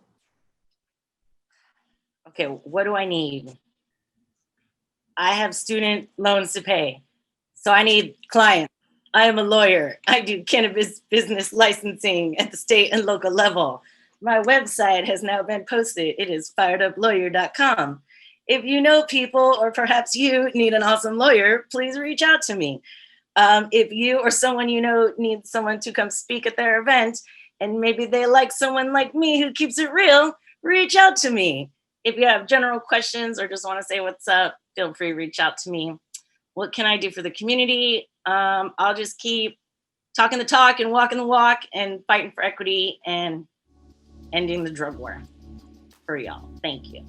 Okay, what do I need? I have student loans to pay, so I need clients. I am a lawyer. I do cannabis business licensing at the state and local level. My website has now been posted. It is fireduplawyer.com. If you know people, or perhaps you need an awesome lawyer, please reach out to me. If you or someone you know needs someone to come speak at their event, and maybe they like someone like me who keeps it real, reach out to me. If you have general questions or just want to say what's up, feel free to reach out to me. What can I do for the community? I'll just keep talking the talk and walking the walk and fighting for equity and ending the drug war for y'all. Thank you.